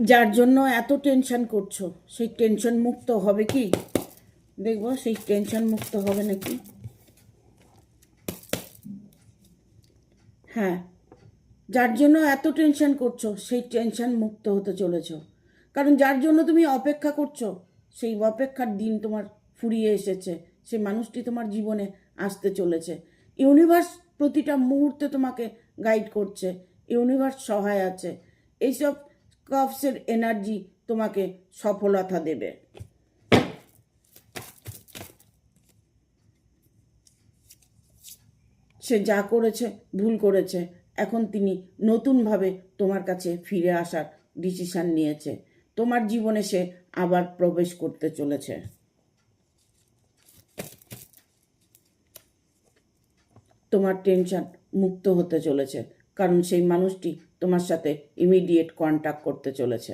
যার জন্য এত টেনশন করছো সেই টেনশন মুক্ত হবে কি দেখবো, সেই টেনশন মুক্ত হবে নাকি। হ্যাঁ, যার জন্য এত টেনশন করছো সেই টেনশন মুক্ত হতে চলেছ। কারণ যার জন্য তুমি অপেক্ষা করছো সেই অপেক্ষার দিন তোমার ফুরিয়ে এসেছে। সেই মানুষটি তোমার জীবনে আসতে চলেছে। ইউনিভার্স প্রতিটা মুহূর্তে তোমাকে গাইড করছে, ইউনিভার্স সহায় আছে। এইসব কাপসের এনার্জি তোমাকে সফলতা দেবে। সে যা করেছে ভুল করেছে, এখন তিনি নতুনভাবে তোমার কাছে ফিরে আসার ডিসিশন নিয়েছে। তোমার জীবনে সে আবার প্রবেশ করতে চলেছে। তোমার টেনশন মুক্ত হতে চলেছে, কারণ সেই মানুষটি তোমার সাথে ইমিডিয়েট কন্ট্যাক্ট করতে চলেছে।